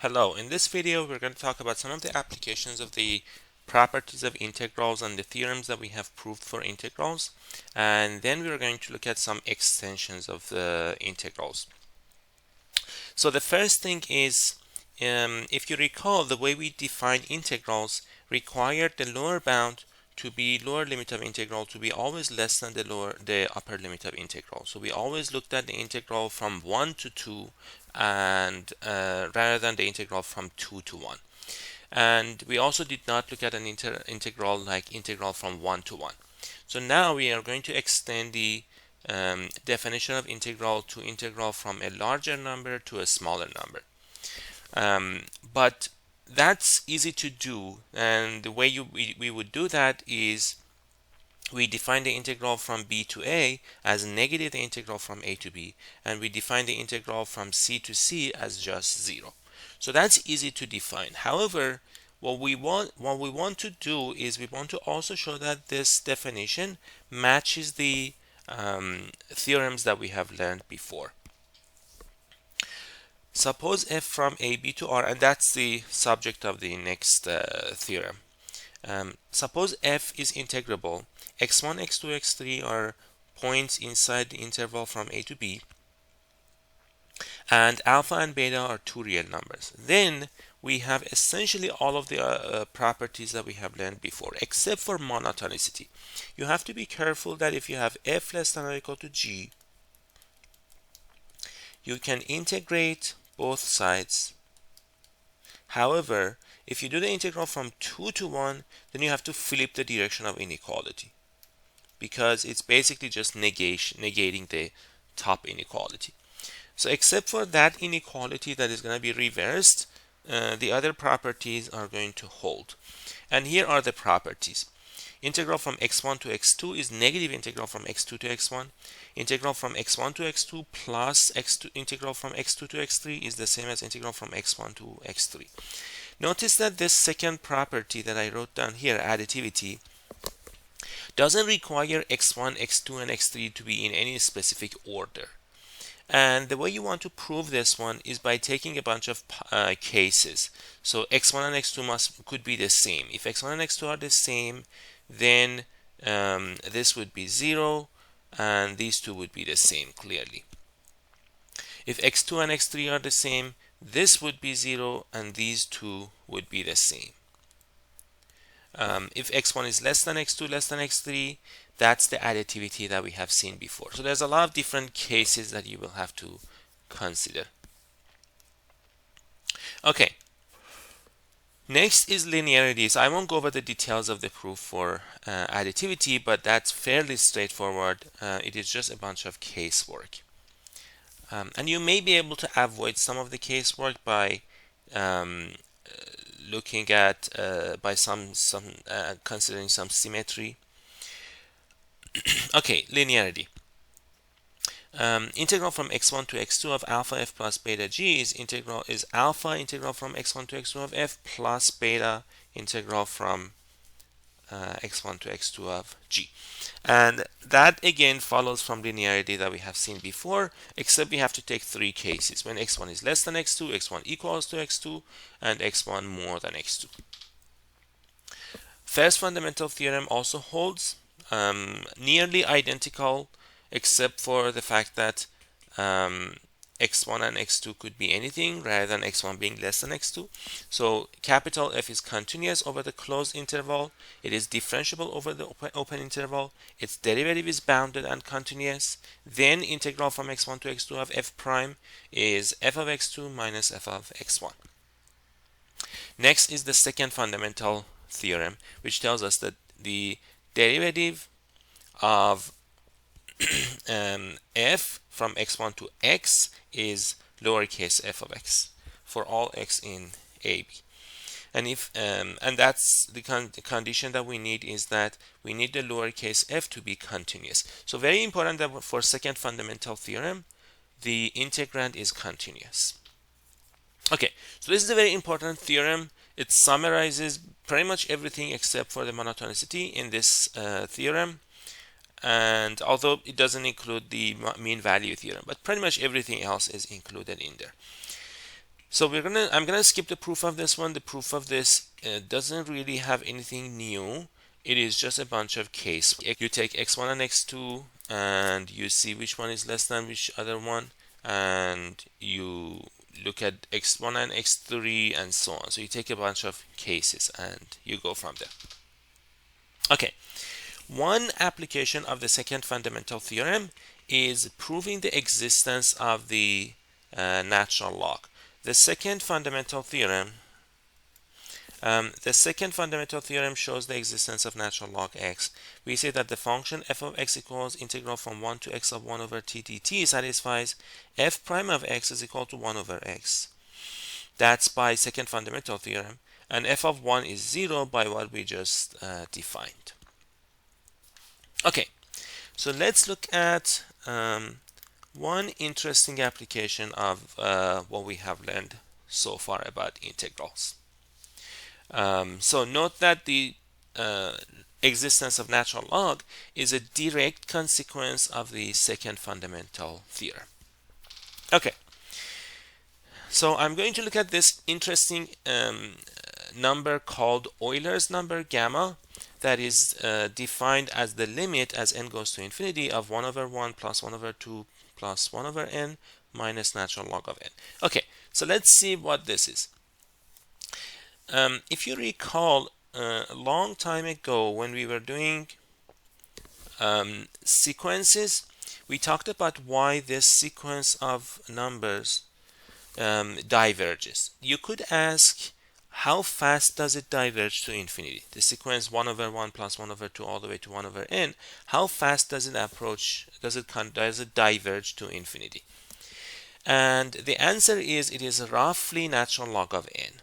Hello, in this video we're going to talk about some of the applications of the properties of integrals and the theorems that we have proved for integrals, and then we're going to look at some extensions of the integrals. So the first thing is, if you recall, the way we define integrals required the lower bound to be lower limit of integral to be always less than the upper limit of integral. So we always looked at the integral from 1 to 2 and rather than the integral from 2 to 1. And we also did not look at an integral like integral from 1 to 1. So now we are going to extend the definition of integral to integral from a larger number to a smaller number. But that's easy to do, and the way we would do that is we define the integral from b to a as negative the integral from a to b, and we define the integral from c to c as just 0. So that's easy to define. However, what we want to do is we want to also show that this definition matches the theorems that we have learned before. Suppose f from a b to r, and that's the subject of the next theorem. Suppose f is integrable. x1, x2, x3 are points inside the interval from a to b, and alpha and beta are two real numbers. Then we have essentially all of the properties that we have learned before, except for monotonicity. You have to be careful that if you have f less than or equal to g, you can integrate both sides. However, if you do the integral from 2 to 1, then you have to flip the direction of inequality, because it's basically just negating the top inequality. So except for that inequality that is going to be reversed, the other properties are going to hold. And here are the properties. Integral from x1 to x2 is negative integral from x2 to x1. Integral from x1 to x2 plus integral from x2 to x3 is the same as integral from x1 to x3. Notice that this second property that I wrote down here, additivity, doesn't require x1, x2, and x3 to be in any specific order. And the way you want to prove this one is by taking a bunch of cases. So x1 and x2 could be the same. If x1 and x2 are the same, then this would be 0, and these two would be the same clearly. If x2 and x3 are the same, this would be 0, and these two would be the same. If x1 is less than x2, less than x3, that's the additivity that we have seen before. So there's a lot of different cases that you will have to consider. Okay. Next is linearity. So I won't go over the details of the proof for additivity, but that's fairly straightforward. It is just a bunch of casework. And you may be able to avoid some of the casework by looking at considering some symmetry. Okay, linearity. Integral from x1 to x2 of alpha f plus beta g is alpha integral from x1 to x2 of f plus beta integral from x1 to x2 of g. And that again follows from linearity that we have seen before, except we have to take three cases: when x1 is less than x2, x1 equals to x2, and x1 more than x2. First fundamental theorem also holds, nearly identical, except for the fact that x1 and x2 could be anything rather than x1 being less than x2. So capital F is continuous over the closed interval. It is differentiable over the open interval. Its derivative is bounded and continuous. Then integral from x1 to x2 of f prime is f of x2 minus f of x1. Next is the second fundamental theorem, which tells us that the derivative of f from x1 to x is lowercase f of x for all x in AB. And and that's the condition that we need, is that we need the lowercase f to be continuous. So very important that for second fundamental theorem, the integrand is continuous. Okay, so this is a very important theorem. It summarizes pretty much everything except for the monotonicity in this theorem. And although it doesn't include the mean value theorem, but pretty much everything else is included in there. So I'm gonna skip the proof of this one. The proof of this doesn't really have anything new. It is just a bunch of case. You take x1 and x2 and you see which one is less than which other one, and you look at x1 and x3 and so on. So you take a bunch of cases and you go from there. Okay, one application of the second fundamental theorem is proving the existence of the natural log. The second fundamental theorem shows the existence of natural log x. We say that the function f of x equals integral from 1 to x of 1 over t dt satisfies f prime of x is equal to 1 over x. That's by second fundamental theorem. And f of 1 is 0 by what we just defined. Okay, so let's look at one interesting application of what we have learned so far about integrals. So note that the existence of natural log is a direct consequence of the second fundamental theorem. Okay, so I'm going to look at this interesting number called Euler's number gamma, that is defined as the limit as n goes to infinity of 1 over 1 plus 1 over 2 plus 1 over n minus natural log of n. Okay, so let's see what this is. If you recall, a long time ago when we were doing sequences, we talked about why this sequence of numbers diverges. You could ask, how fast does it diverge to infinity? The sequence 1 over 1 plus 1 over 2 all the way to 1 over n, how fast does it approach, does it diverge to infinity? And the answer is, it is roughly natural log of n.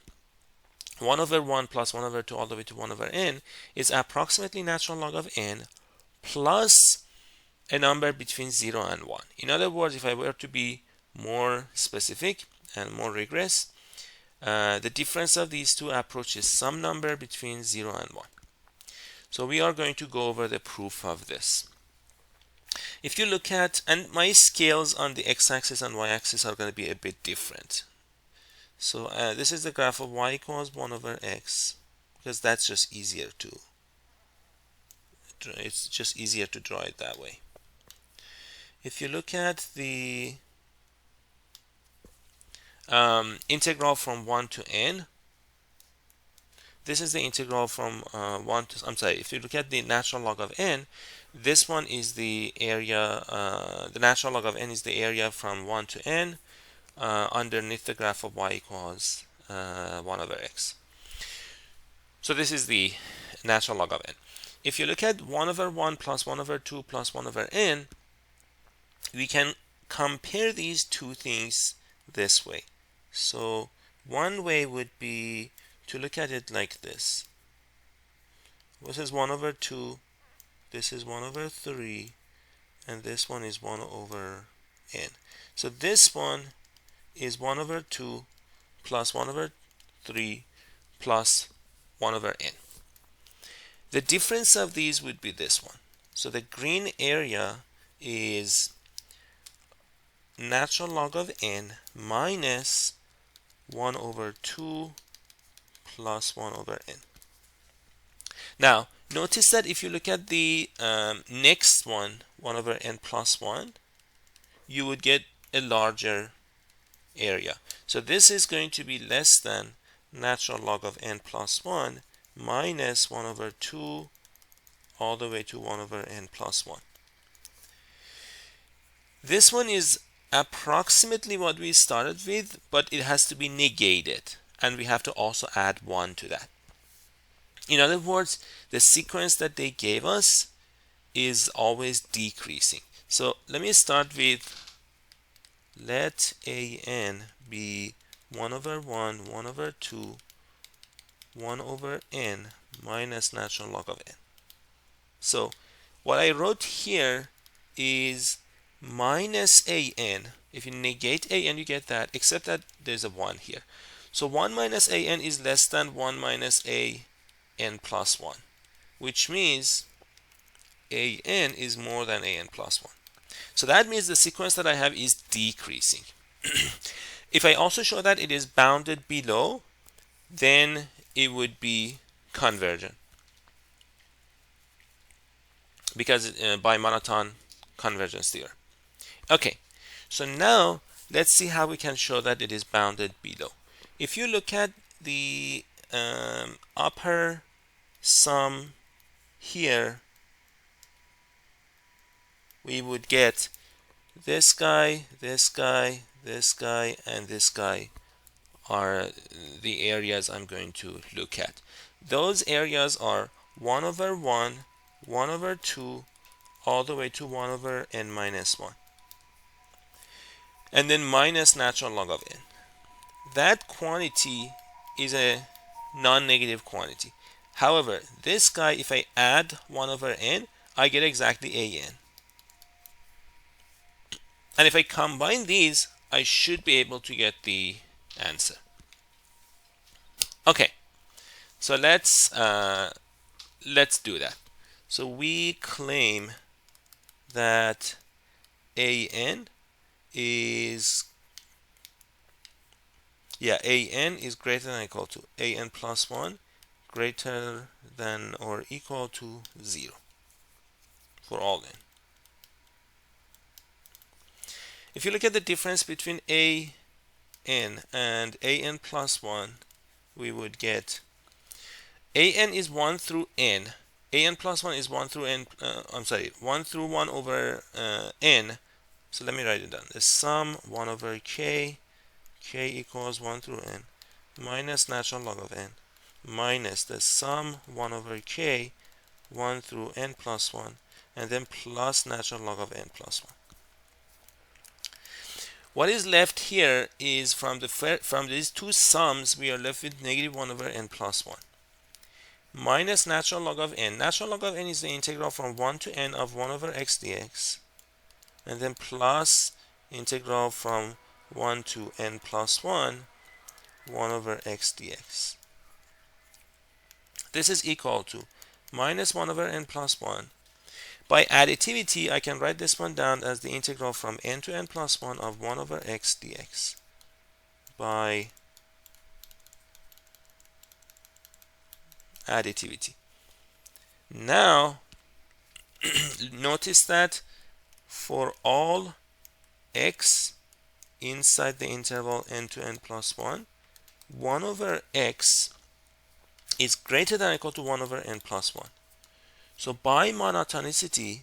1 over 1 plus 1 over 2 all the way to 1 over n is approximately natural log of n plus a number between 0 and 1. In other words, if I were to be more specific and more rigorous, the difference of these two approaches some number between 0 and 1. So we are going to go over the proof of this. If you look at, and my scales on the x-axis and y-axis are going to be a bit different. So this is the graph of y equals 1 over x, because that's just easier to, it's just easier to draw it that way. If you look at the integral from 1 to n, this is the integral from 1 to, I'm sorry, if you look at the natural log of n, this one is the area, the natural log of n is the area from 1 to n underneath the graph of y equals 1 over x. So this is the natural log of n. If you look at 1 over 1 plus 1 over 2 plus 1 over n, we can compare these two things this way. So one way would be to look at it like this. This is 1 over 2, this is 1 over 3, and this one is 1 over n. So this one is 1 over 2 plus 1 over 3 plus 1 over n. The difference of these would be this one. So the green area is natural log of n minus 1 over 2 plus 1 over n. Now notice that if you look at the next one, 1 over n plus 1, you would get a larger area. So this is going to be less than natural log of n plus 1 minus 1 over 2 all the way to 1 over n plus 1. This one is approximately what we started with, but it has to be negated, and we have to also add 1 to that. In other words, the sequence that they gave us is always decreasing. So let me start with, let an be 1 over 1, 1 over 2, 1 over n minus natural log of n. So what I wrote here is minus an. If you negate an, you get that, except that there's a 1 here. So 1 minus an is less than 1 minus an plus 1, which means an is more than an plus 1. So that means the sequence that I have is decreasing. If I also show that it is bounded below, then it would be convergent, because by monotone convergence theorem. Okay, so now let's see how we can show that it is bounded below. If you look at the upper sum here, we would get this guy, this guy, this guy, and this guy are the areas I'm going to look at. Those areas are 1 over 1, 1 over 2, all the way to 1 over n minus 1. And then minus natural log of n. That quantity is a non-negative quantity. However, this guy, if I add 1 over n, I get exactly an. And if I combine these, I should be able to get the answer. Okay, so let's do that. So we claim that an is greater than or equal to an plus 1 greater than or equal to 0 for all n. If you look at the difference between an and an plus 1, we would get an is 1 through n. An plus 1 is 1 through n. 1 through 1 over n. So let me write it down. The sum 1 over k equals 1 through n, minus natural log of n, minus the sum 1 over k 1 through n plus 1, and then plus natural log of n plus 1. What is left here is from these two sums, we are left with negative 1 over n plus 1, minus natural log of n. Natural log of n is the integral from 1 to n of 1 over x dx, and then plus integral from 1 to n plus 1, 1 over x dx. This is equal to minus 1 over n plus 1. By additivity, I can write this one down as the integral from n to n plus 1 of 1 over x dx by additivity. Now, notice that for all x inside the interval n to n plus 1, 1 over x is greater than or equal to 1 over n plus 1. So by monotonicity,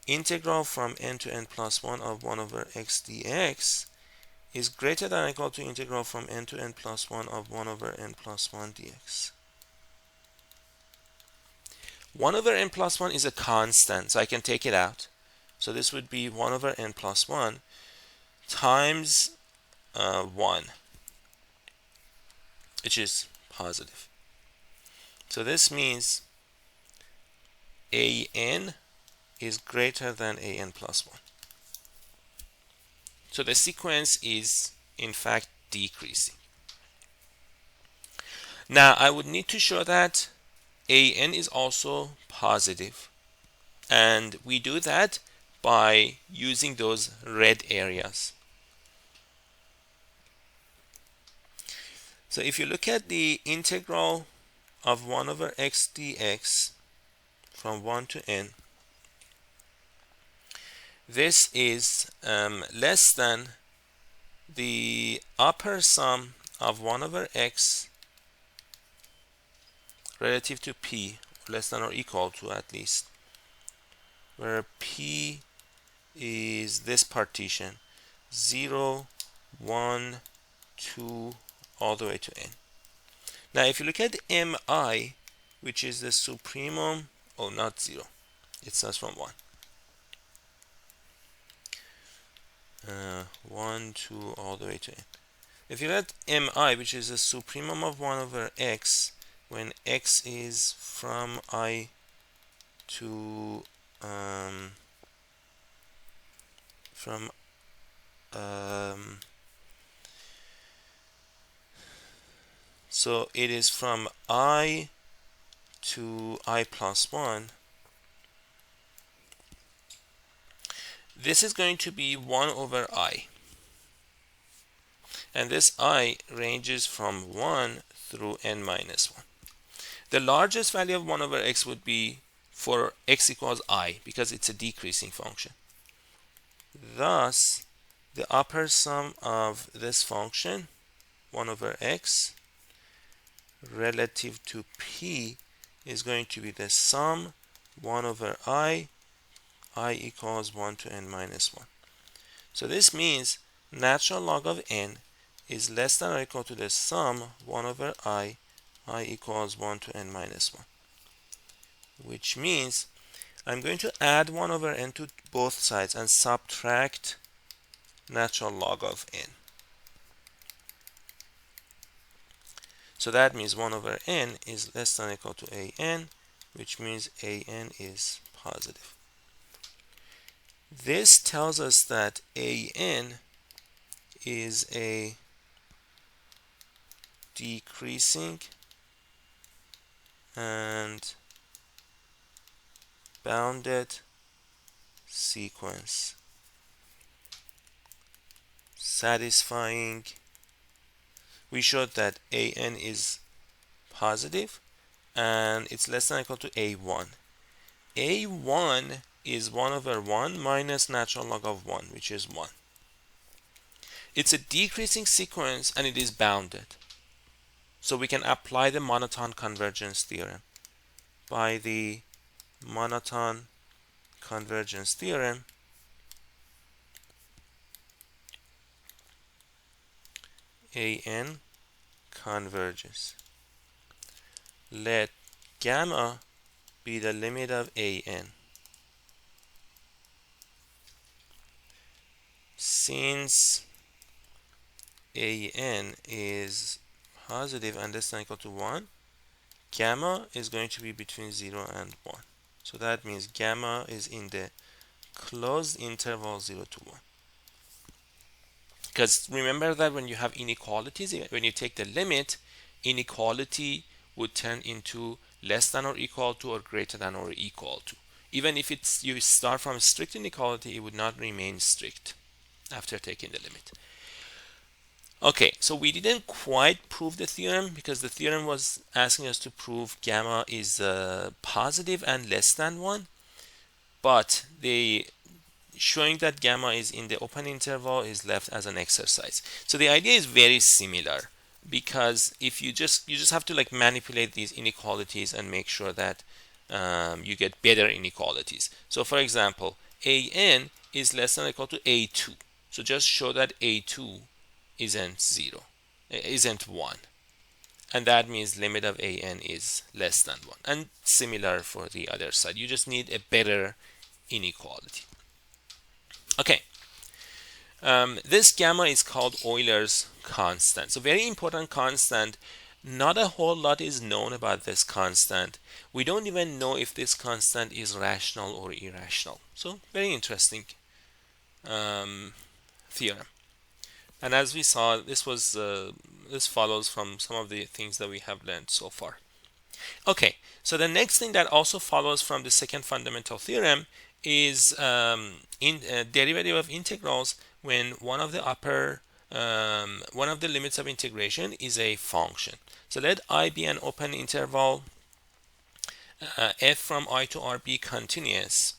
integral from n to n plus 1 of 1 over x dx is greater than or equal to integral from n to n plus 1 of 1 over n plus 1 dx. 1 over n plus 1 is a constant, so I can take it out. So this would be 1 over n plus 1 times 1, which is positive. So this means an is greater than an plus 1. So the sequence is in fact decreasing. Now I would need to show that an is also positive, and we do that by using those red areas. So if you look at the integral of 1 over x dx from 1 to n, this is less than the upper sum of 1 over x relative to p, less than or equal to at least, where p is this partition 0, 1, 2, all the way to n. Now if you look at mi, which is the supremum, oh, not 0, it starts from 1. 1, 2, all the way to n. If you look at mi, which is the supremum of 1 over x, when x is from I to so it is from I to I plus 1. this is going to be 1 over I. And this I ranges from 1 through n minus 1. The largest value of 1 over x would be for x equals I, because it's a decreasing function. Thus, the upper sum of this function, 1 over x, relative to p, is going to be the sum 1 over I equals 1 to n minus 1. So this means natural log of n is less than or equal to the sum 1 over I equals 1 to n minus 1. Which means I'm going to add 1 over n to both sides and subtract natural log of n. So that means 1 over n is less than or equal to an, which means an is positive. This tells us that an is a decreasing and bounded sequence satisfying. We showed that an is positive and it's less than or equal to a1. a1 is 1 over 1 minus natural log of 1, which is 1. It's a decreasing sequence and it is bounded. So we can apply the monotone convergence theorem. By the monotone convergence theorem, an converges. Let gamma be the limit of an. Since an is positive and less than or equal to 1, gamma is going to be between 0 and 1. So that means gamma is in the closed interval 0 to 1. Because remember that when you have inequalities, when you take the limit, inequality would turn into less than or equal to or greater than or equal to. Even if you start from strict inequality, it would not remain strict after taking the limit. Okay, so we didn't quite prove the theorem because the theorem was asking us to prove gamma is positive and less than 1. But showing that gamma is in the open interval is left as an exercise. So the idea is very similar, because if you just have to like manipulate these inequalities and make sure that you get better inequalities. So for example, an is less than or equal to a2. So just show that a2 isn't 1. And that means limit of an is less than 1. And similar for the other side. You just need a better inequality. Okay. This gamma is called Euler's constant. So very important constant. Not a whole lot is known about this constant. We don't even know if this constant is rational or irrational. So very interesting theorem. And as we saw, this follows from some of the things that we have learned so far. Okay, so the next thing that also follows from the second fundamental theorem is derivative of integrals when one of the limits of integration is a function. So let I be an open interval, f from I to r be continuous.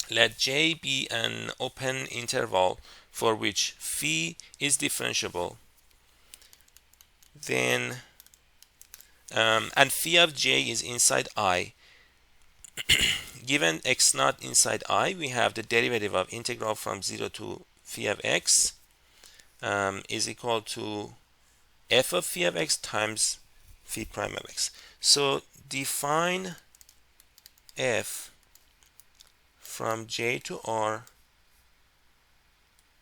Let J be an open interval for which phi is differentiable. Then and phi of J is inside I. Given x naught inside I, we have the derivative of integral from 0 to phi of x is equal to f of phi of x times phi prime of x. So define f from J to R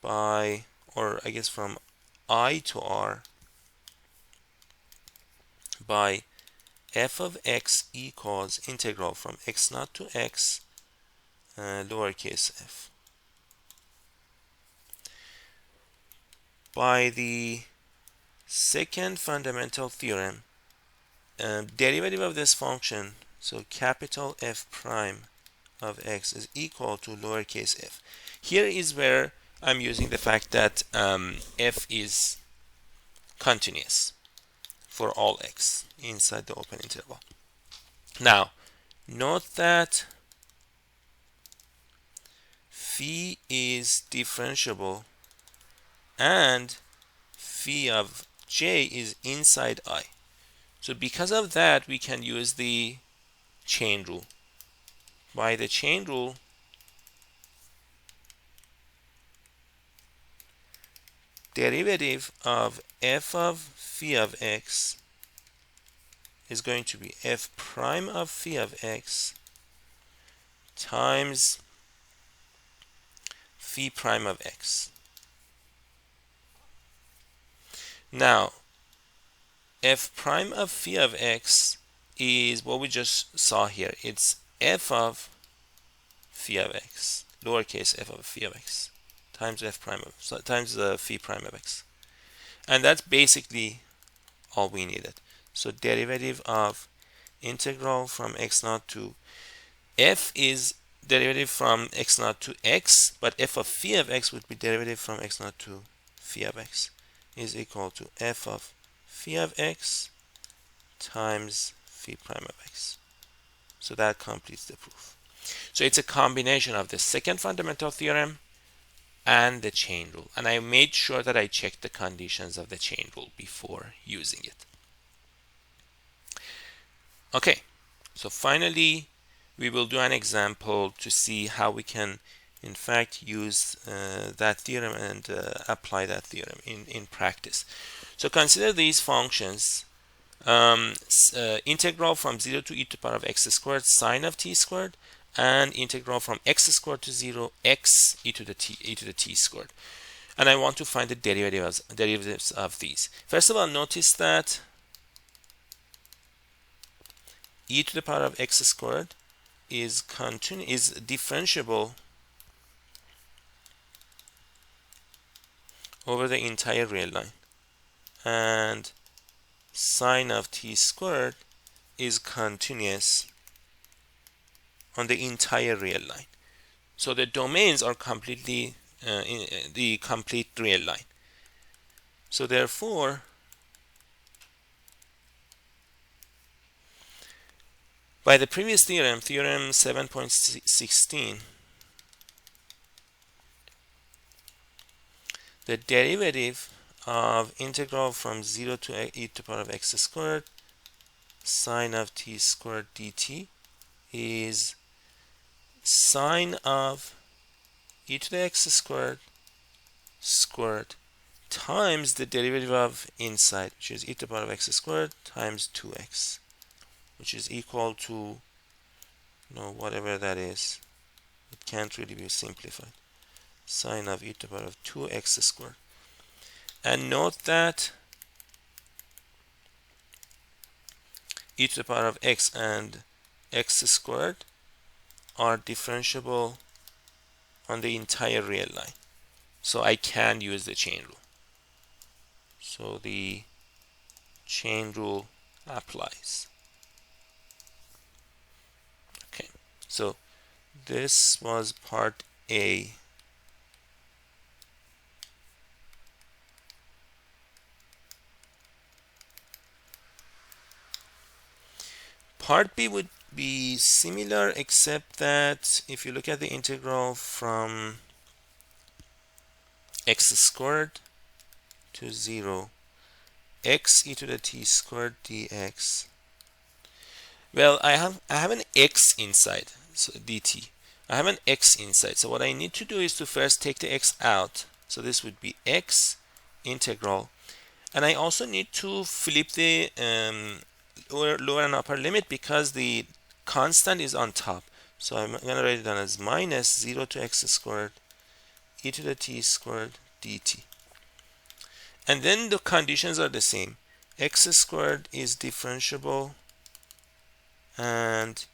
by, or I guess from I to R by f of x equals integral from x naught to x lowercase f. By the second fundamental theorem, derivative of this function, so capital F prime of x is equal to lowercase f. Here is where I'm using the fact that f is continuous for all x inside the open interval. Now, note that phi is differentiable and phi of j is inside I. So because of that, we can use the chain rule. By the chain rule, derivative of f of phi of x is going to be f prime of phi of x times phi prime of x. Now, f prime of phi of x is what we just saw here. It's f of phi of x, lowercase f of phi of x, times f prime of times the phi prime of x, and that's basically all we needed. So derivative of integral from x naught to f is derivative from x naught to x, but f of phi of x would be derivative from x naught to phi of x is equal to f of phi of x times phi prime of x. So that completes the proof. So it's a combination of the second fundamental theorem and the chain rule, and I made sure that I checked the conditions of the chain rule before using it. Okay, so finally we will do an example to see how we can in fact use that theorem and apply that theorem in practice. So consider these functions. Integral from 0 to e to the power of x squared sine of t squared, and integral from x squared to 0 x e to the t squared. And I want to find the derivatives of these. First of all, notice that e to the power of x squared is differentiable over the entire real line, and sine of t squared is continuous on the entire real line. So the domains are completely in the complete real line. So therefore, by the previous theorem, theorem 7.16, the derivative of integral from 0 to e to the power of x squared sine of t squared dt is sine of e to the x squared times the derivative of inside, which is e to the power of x squared times 2x, which is equal to whatever that is. It can't really be simplified. Sine of e to the power of 2x squared. And note that e to the power of x and x squared are differentiable on the entire real line. So I can use the chain rule. So the chain rule applies. Okay, so this was part A. Part B would be similar, except that if you look at the integral from x squared to 0 x e to the t squared dx, well, I have an x inside, so dt. I have an x inside, so what I need to do is to first take the x out. So this would be x integral, and I also need to flip the lower and upper limit because the constant is on top. So I'm going to write it down as minus 0 to x squared e to the t squared dt. And then the conditions are the same. X squared is differentiable and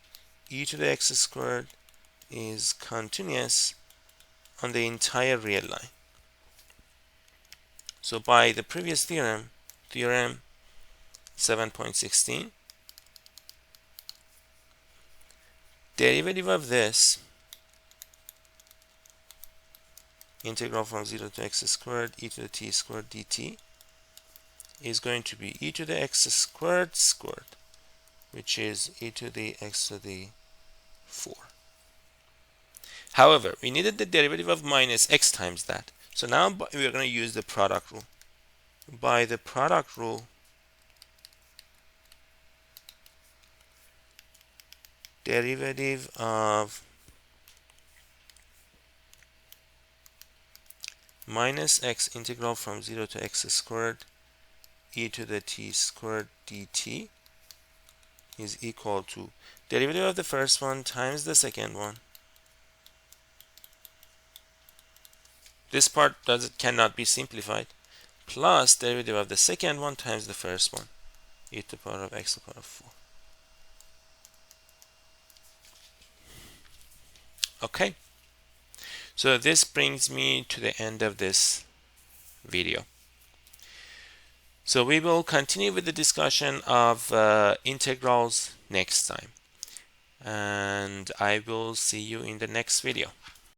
e to the x squared is continuous on the entire real line. So by the previous theorem, theorem 7.16, derivative of this integral from 0 to x squared e to the t squared dt is going to be e to the x squared squared, which is e to the x to the 4. However, we needed the derivative of minus x times that. So now we are going to use the product rule. By the product rule, derivative of minus x integral from 0 to x squared e to the t squared dt is equal to derivative of the first one times the second one. This part cannot be simplified, plus derivative of the second one times the first one, e to the power of x to the power of 4. Okay, so this brings me to the end of this video. So we will continue with the discussion of integrals next time, and I will see you in the next video.